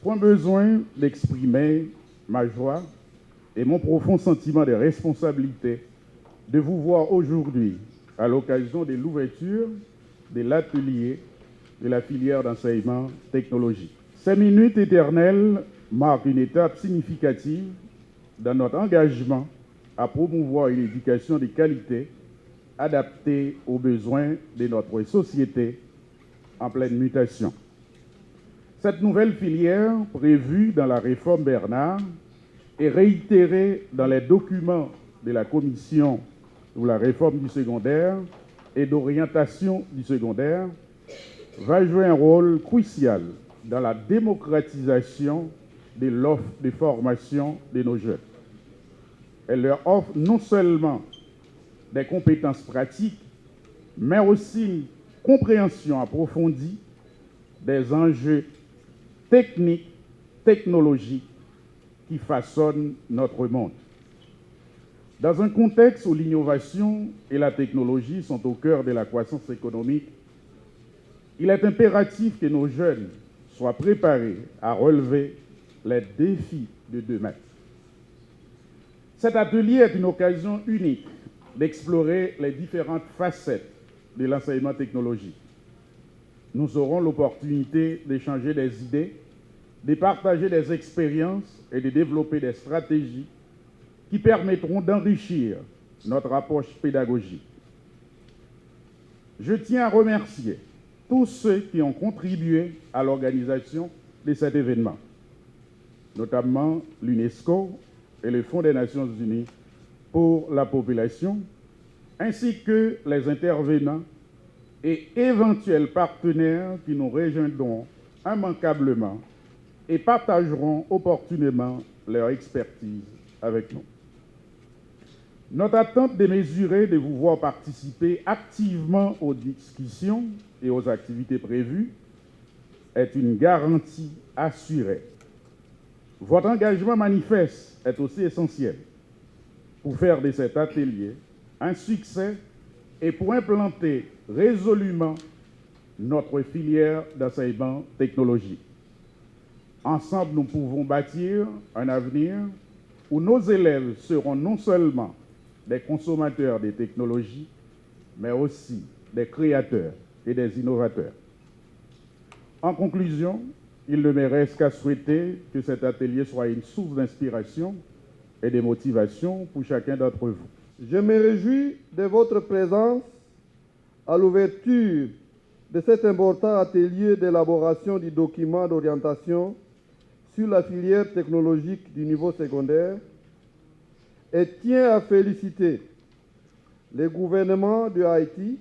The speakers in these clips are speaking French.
Point besoin d'exprimer ma joie et mon profond sentiment de responsabilité de vous voir aujourd'hui à l'occasion de l'ouverture de l'atelier de la filière d'enseignement technologique. Ces minutes éternelles marquent une étape significative dans notre engagement à promouvoir une éducation de qualité adaptée aux besoins de notre société en pleine mutation. Cette nouvelle filière, prévue dans la réforme Bernard et réitérée dans les documents de la Commission pour la réforme du secondaire et d'orientation du secondaire, va jouer un rôle crucial dans la démocratisation de l'offre de formation de nos jeunes. Elle leur offre non seulement des compétences pratiques, mais aussi une compréhension approfondie des enjeux techniques, technologiques qui façonnent notre monde. Dans un contexte où l'innovation et la technologie sont au cœur de la croissance économique, il est impératif que nos jeunes soient préparés à relever les défis de demain. Cet atelier est une occasion unique d'explorer les différentes facettes de l'enseignement technologique. Nous aurons l'opportunité d'échanger des idées, de partager des expériences et de développer des stratégies qui permettront d'enrichir notre approche pédagogique. Je tiens à remercier tous ceux qui ont contribué à l'organisation de cet événement, notamment l'UNESCO et le Fonds des Nations Unies pour la population, ainsi que les intervenants et éventuels partenaires qui nous rejoindront immanquablement et partageront opportunément leur expertise avec nous. Notre attente démesurée de vous voir participer activement aux discussions et aux activités prévues est une garantie assurée. Votre engagement manifeste est aussi essentiel pour faire de cet atelier un succès et pour implanter résolument notre filière d'enseignement technologique. Ensemble, nous pouvons bâtir un avenir où nos élèves seront non seulement des consommateurs des technologies, mais aussi des créateurs et des innovateurs. En conclusion, il ne me reste qu'à souhaiter que cet atelier soit une source d'inspiration et de motivation pour chacun d'entre vous. Je me réjouis de votre présence à l'ouverture de cet important atelier d'élaboration du document d'orientation sur la filière technologique du niveau secondaire et tiens à féliciter le gouvernement de Haïti,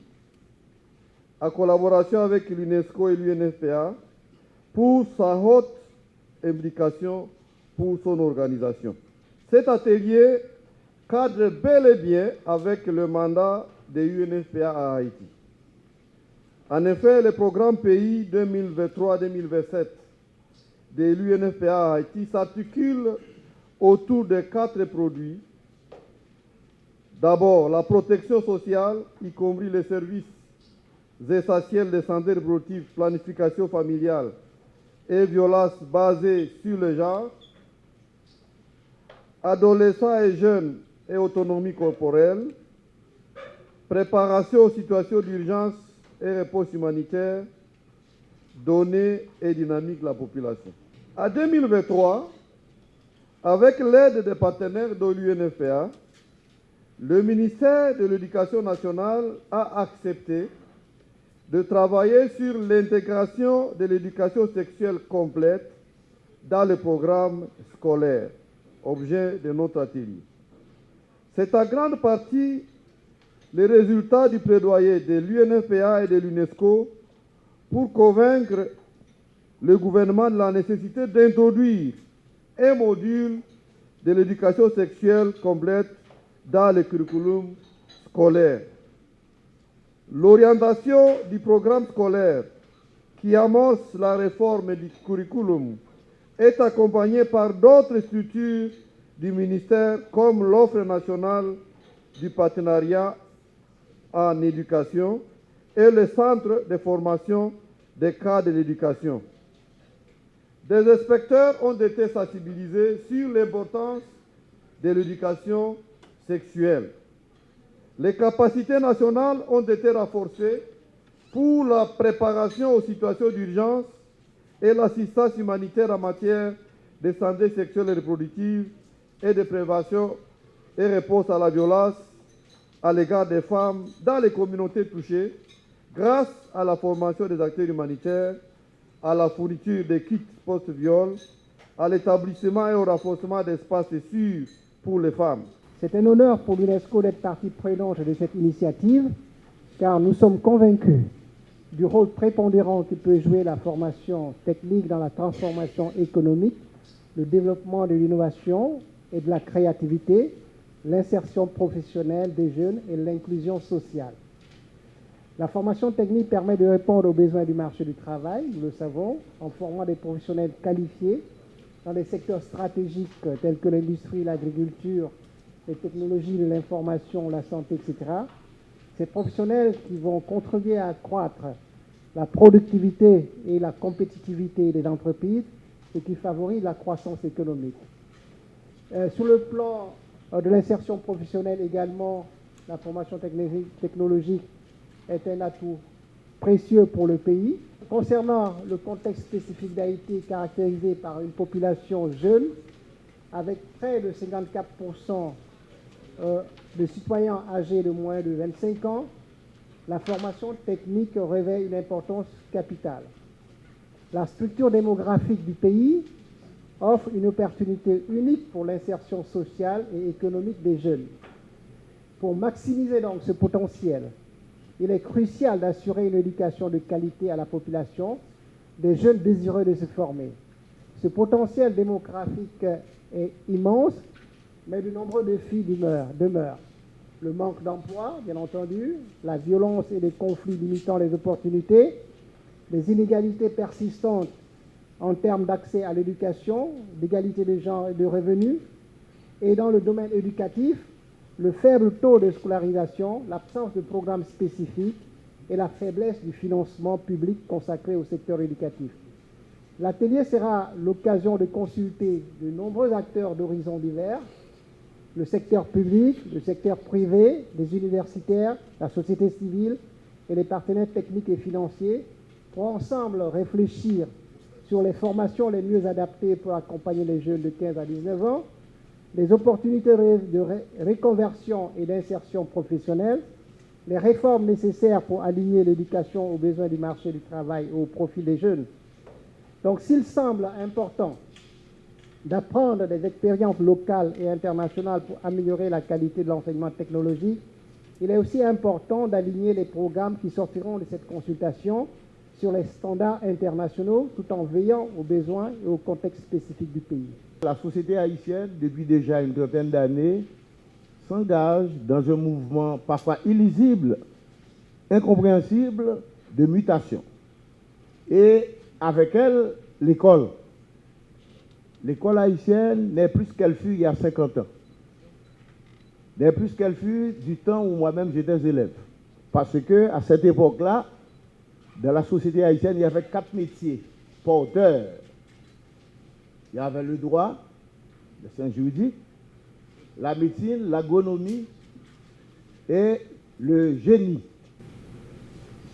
en collaboration avec l'UNESCO et l'UNFPA, pour sa haute implication pour son organisation. Cet atelier cadre bel et bien avec le mandat de l'UNFPA à Haïti. En effet, le programme pays 2023-2027 de l'UNFPA à Haïti s'articule autour de 4 produits. D'abord, la protection sociale, y compris les services essentiels de santé reproductive, planification familiale et violences basées sur le genre, adolescents et jeunes et autonomie corporelle, préparation aux situations d'urgence et réponse humanitaire, données et dynamique de la population. En 2023, avec l'aide des partenaires de l'UNFPA, le ministère de l'Éducation nationale a accepté de travailler sur l'intégration de l'éducation sexuelle complète dans le programme scolaire, objet de notre atelier. C'est en grande partie le résultat du plaidoyer de l'UNFPA et de l'UNESCO pour convaincre le gouvernement de la nécessité d'introduire un module de l'éducation sexuelle complète dans le curriculum scolaire. L'orientation du programme scolaire qui amorce la réforme du curriculum est accompagnée par d'autres structures du ministère comme l'offre nationale du partenariat en éducation et le centre de formation des cadres de l'éducation. Des inspecteurs ont été sensibilisés sur l'importance de l'éducation sexuelle. Les capacités nationales ont été renforcées pour la préparation aux situations d'urgence et l'assistance humanitaire en matière de santé sexuelle et reproductive et de prévention et réponse à la violence à l'égard des femmes dans les communautés touchées grâce à la formation des acteurs humanitaires, à la fourniture des kits post-viol, à l'établissement et au renforcement d'espaces sûrs pour les femmes. C'est un honneur pour l'UNESCO d'être partie prenante de cette initiative, car nous sommes convaincus du rôle prépondérant que peut jouer la formation technique dans la transformation économique, le développement de l'innovation et de la créativité, l'insertion professionnelle des jeunes et l'inclusion sociale. La formation technique permet de répondre aux besoins du marché du travail, nous le savons, en formant des professionnels qualifiés dans des secteurs stratégiques tels que l'industrie, l'agriculture, les technologies de l'information, la santé, etc. Ces professionnels qui vont contribuer à accroître la productivité et la compétitivité des entreprises et qui favorisent la croissance économique. Sur le plan de l'insertion professionnelle également, la formation technologique est un atout précieux pour le pays. Concernant le contexte spécifique d'Haïti caractérisé par une population jeune, avec près de 54% de citoyens âgés de moins de 25 ans, la formation technique revêt une importance capitale. La structure démographique du pays offre une opportunité unique pour l'insertion sociale et économique des jeunes. Pour maximiser donc ce potentiel, il est crucial d'assurer une éducation de qualité à la population des jeunes désireux de se former. Ce potentiel démographique est immense, mais de nombreux défis demeurent. Le manque d'emploi, bien entendu, la violence et les conflits limitant les opportunités, les inégalités persistantes en termes d'accès à l'éducation, d'égalité des genres et de revenus, et dans le domaine éducatif, le faible taux de scolarisation, l'absence de programmes spécifiques et la faiblesse du financement public consacré au secteur éducatif. L'atelier sera l'occasion de consulter de nombreux acteurs d'horizons divers, le secteur public, le secteur privé, les universitaires, la société civile et les partenaires techniques et financiers pour ensemble réfléchir sur les formations les mieux adaptées pour accompagner les jeunes de 15 à 19 ans, les opportunités de reconversion et d'insertion professionnelle, les réformes nécessaires pour aligner l'éducation aux besoins du marché du travail et au profit des jeunes. Donc s'il semble important d'apprendre des expériences locales et internationales pour améliorer la qualité de l'enseignement technologique, il est aussi important d'aligner les programmes qui sortiront de cette consultation sur les standards internationaux tout en veillant aux besoins et au contexte spécifique du pays. La société haïtienne, depuis déjà une trentaine d'années, s'engage dans un mouvement parfois illisible, incompréhensible de mutation. Et avec elle, l'école. L'école haïtienne n'est plus ce qu'elle fut il y a 50 ans. N'est plus ce qu'elle fut du temps où moi-même j'étais élève. Parce que à cette époque-là, dans la société haïtienne, il y avait 4 métiers porteurs. Il y avait le droit, le sciences juridiques, la médecine, l'agronomie et le génie.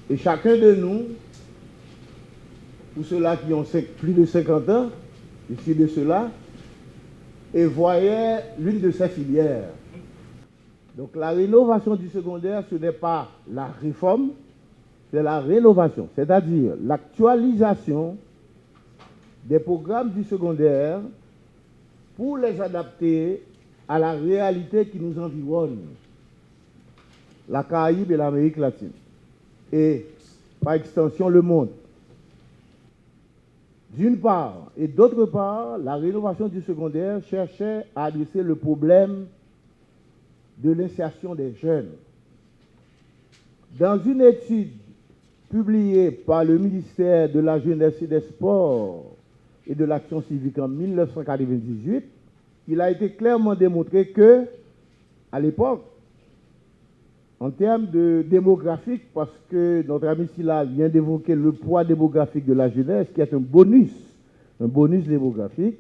Et chacun de nous, pour ceux-là qui ont plus de 50 ans, ici de ceux-là, et voyait l'une de ces filières. Donc la rénovation du secondaire, ce n'est pas la réforme, c'est la rénovation, c'est-à-dire l'actualisation des programmes du secondaire pour les adapter à la réalité qui nous environne, la Caraïbe et l'Amérique latine, et par extension le monde. D'une part, et d'autre part, la rénovation du secondaire cherchait à adresser le problème de l'insertion des jeunes. Dans une étude publiée par le ministère de la Jeunesse et des Sports et de l'Action civique en 1998, il a été clairement démontré que, à l'époque, en termes de démographique, parce que notre ami Silla vient d'évoquer le poids démographique de la jeunesse, qui est un bonus un bonus démographique,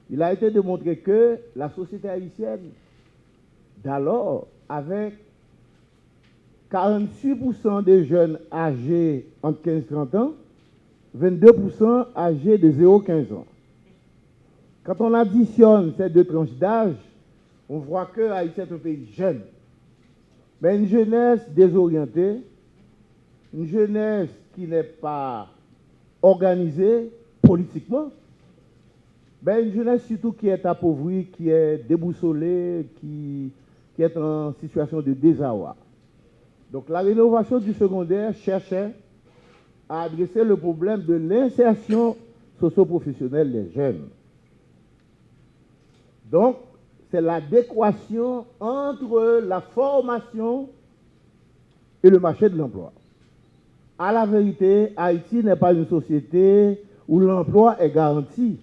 il a été démontré que la société haïtienne d'alors, avec 46% des jeunes âgés entre 15 et 30 ans, 22% âgés de 0-15 ans. Quand on additionne ces deux tranches d'âge, on voit que Haïti est un pays jeune. Mais une jeunesse désorientée, une jeunesse qui n'est pas organisée politiquement, une jeunesse surtout qui est appauvrie, qui est déboussolée, qui est en situation de désarroi. Donc la rénovation du secondaire cherchait à adresser le problème de l'insertion socio-professionnelle des jeunes. Donc, c'est l'adéquation entre la formation et le marché de l'emploi. À la vérité, Haïti n'est pas une société où l'emploi est garanti.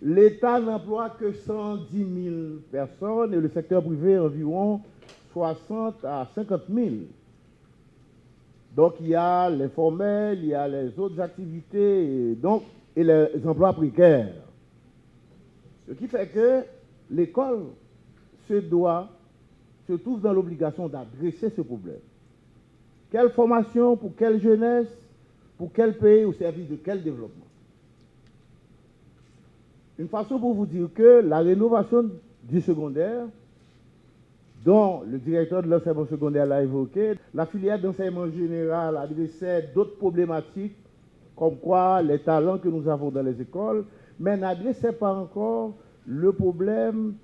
L'État n'emploie que 110 000 personnes et le secteur privé environ 60 à 50 000. Donc il y a les formels, il y a les autres activités et les emplois précaires. Ce qui fait que l'école se trouve dans l'obligation d'adresser ce problème. Quelle formation pour quelle jeunesse, pour quel pays, au service de quel développement? Une façon pour vous dire que la rénovation du secondaire, dont le directeur de l'enseignement secondaire l'a évoqué, la filière d'enseignement général adressait d'autres problématiques, comme quoi les talents que nous avons dans les écoles, mais n'adressait pas encore le problème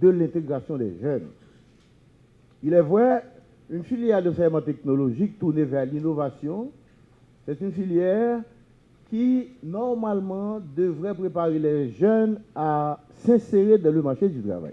de l'intégration des jeunes. Il est vrai, une filière d'enseignement technologique tournée vers l'innovation, c'est une filière qui, normalement, devrait préparer les jeunes à s'insérer dans le marché du travail.